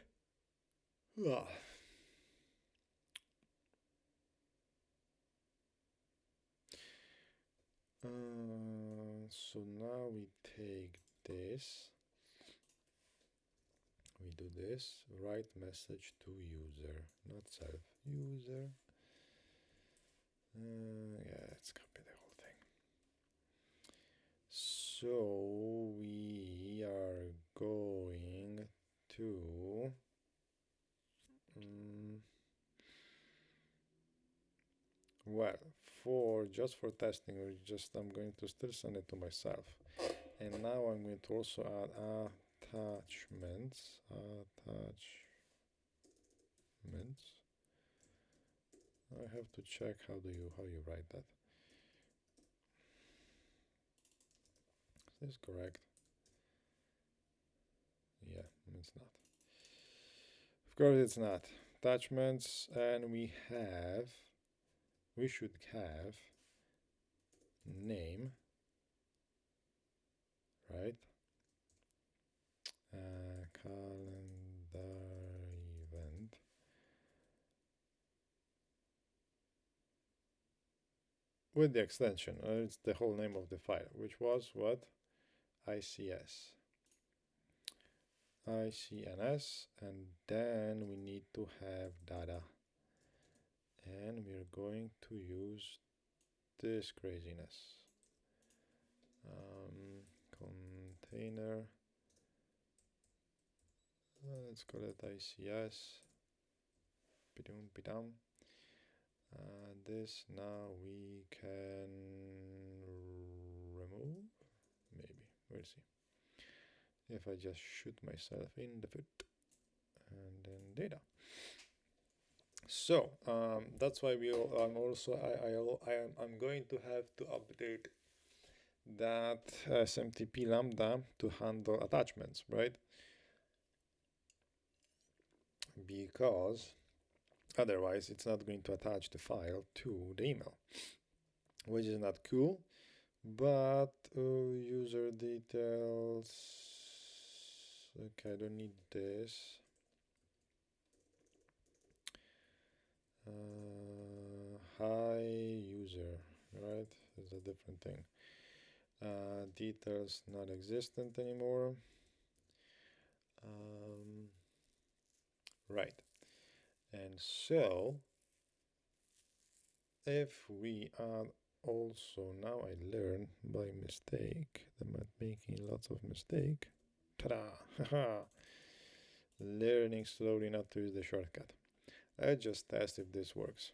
so now we take this, we do this, write message to user, not self, user. Yeah, let's copy the whole thing. So we are going to well, just for testing, I'm going to still send it to myself. And now I'm going to also add attachments. I have to check how you write that. Is this correct? Yeah, it's not. Of course it's not. Attachments, and we should have name, right? Calendar event. With the extension, it's the whole name of the file, which was what? ICS. ICNS, and then we need to have data. And we're going to use this craziness. Container. Let's call it ICS. This now we can maybe. We'll see. If I just shoot myself in the foot. And then data. So that's why I'm going to have to update that SMTP Lambda to handle attachments, right? Because otherwise it's not going to attach the file to the email, which is not cool. But user details, okay, I don't need this. Hi user, right? It's a different thing. Details not existent anymore. Right. And so if we add also, now I learn by mistake, I'm making lots of mistake. Ta-da! Learning slowly not to use the shortcut. Let's just test if this works.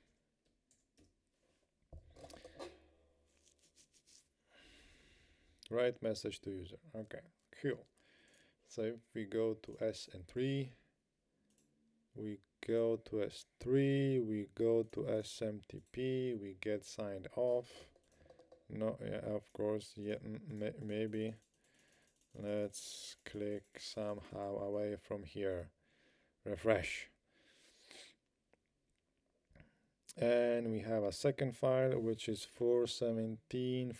Write message to user. Okay, cool. So if we go to S3, we go to S3, we go to SMTP, we get signed off. No, yeah, of course, yeah, maybe. Let's click somehow away from here. Refresh. And we have a second file, which is 417.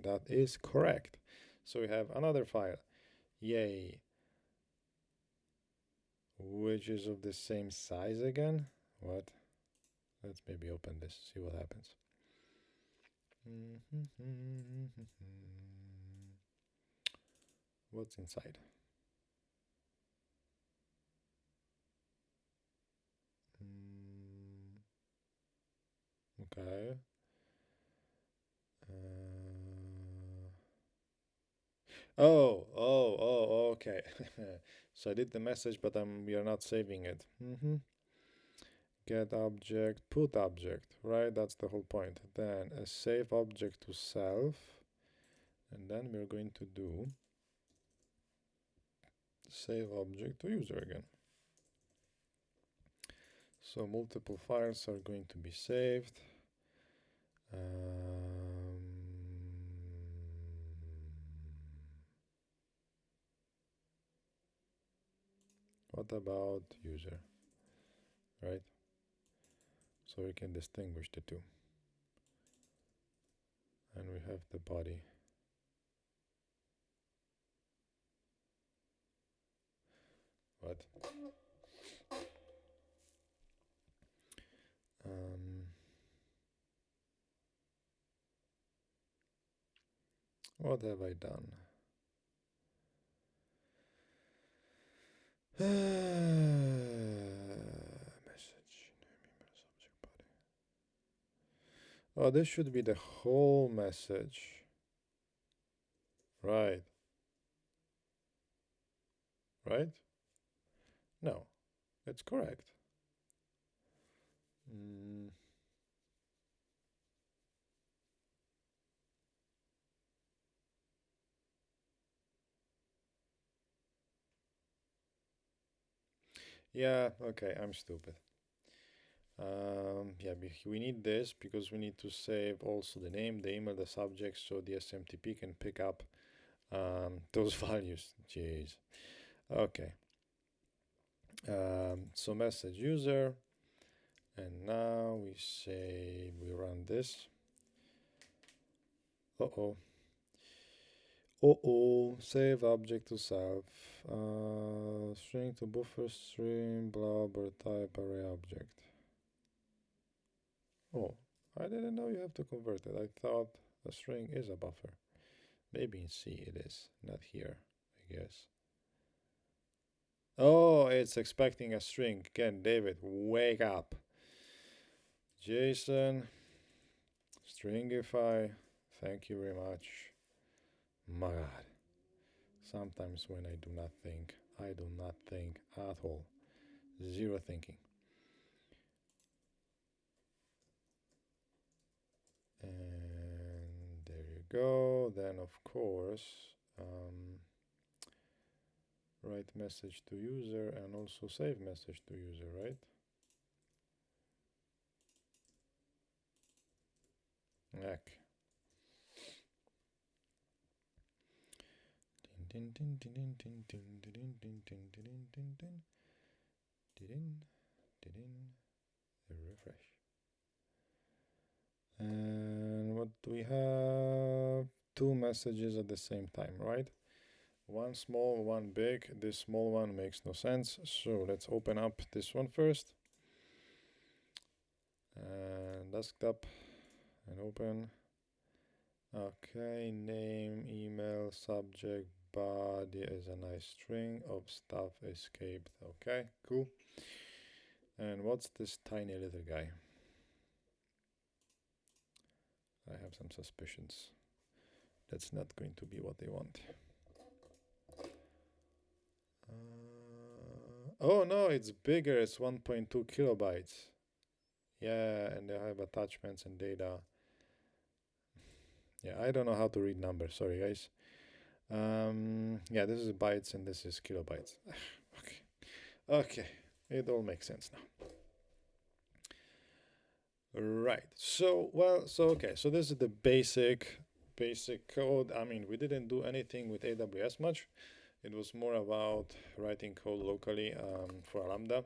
That is correct. So we have another file. Yay. Which is of the same size again. What? Let's maybe open this, see what happens. What's inside? Okay. Okay. So I did the message, but we are not saving it. Get object, put object, right? That's the whole point. Then a save object to self, and then we're going to do save object to user again. So multiple files are going to be saved. What about user, right? So we can distinguish the two. And we have the body. What? What have I done? Message, subject body. Oh, this should be the whole message. Right. Right? No, it's correct. Yeah, okay, I'm stupid. Yeah, we need this because we need to save also the name, the email, the subject, so the SMTP can pick up those values. Jeez. Okay. So message user, and now we say we run this. Save object to self, string to buffer string, blob or type array object. Oh, I didn't know you have to convert it. I thought a string is a buffer. Maybe in C it is, not here, I guess. Oh, it's expecting a string. Again, David, wake up. JSON, stringify, thank you very much. My God. Sometimes when I do not think at all. Zero thinking. And there you go. Then of course, write message to user and also save message to user, right? Heck. Refresh. And what do we have? Two messages at the same time, right? One small, one big. This small one makes no sense. So let's open up this one first. And desktop and open. Okay, name, email, subject, body is a nice string of stuff escaped. Okay, cool. And what's this tiny little guy? I have some suspicions. That's not going to be what they want. Oh no, it's bigger. It's 1.2 kilobytes. Yeah, and they have attachments and data. Yeah, I don't know how to read numbers. Sorry, guys. Yeah, this is bytes and this is kilobytes. Okay, it all makes sense now. Right. So, well, okay. So this is the basic code. I mean, we didn't do anything with AWS much. It was more about writing code locally for Lambda.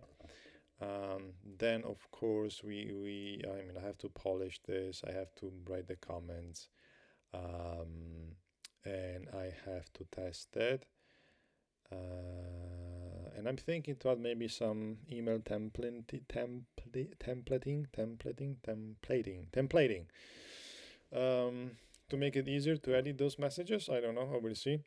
Then, of course, I mean, I have to polish this. I have to write the comments. And I have to test it. And I'm thinking to add maybe some email templating, to make it easier to edit those messages. I don't know. I will see.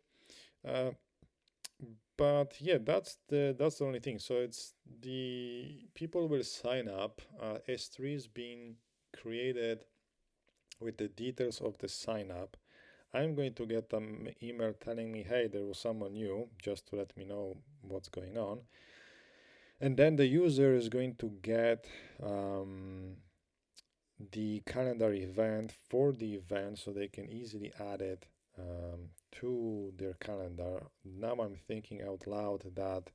But yeah, that's the only thing. So it's the people will sign up. S3 is being created with the details of the sign up. I'm going to get an email telling me, hey, there was someone new, just to let me know what's going on. And then the user is going to get the calendar event for the event so they can easily add it to their calendar. Now I'm thinking out loud that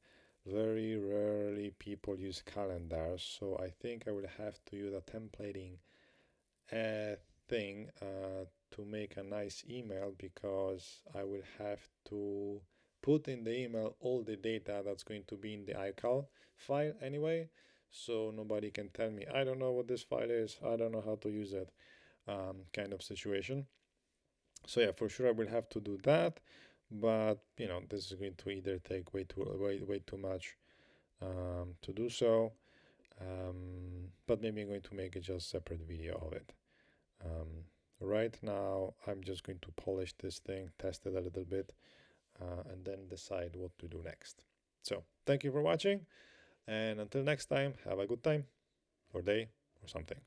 very rarely people use calendars, so I think I will have to use a templating thing to make a nice email, because I will have to put in the email all the data that's going to be in the iCal file anyway, so nobody can tell me, I don't know what this file is, I don't know how to use it, kind of situation. So yeah, for sure I will have to do that, but you know, this is going to either take way too much to do so, but maybe I'm going to make a just separate video of it. Right now I'm just going to polish this thing, test it a little bit, and then decide what to do next. So thank you for watching, and until next time, have a good time or day or something.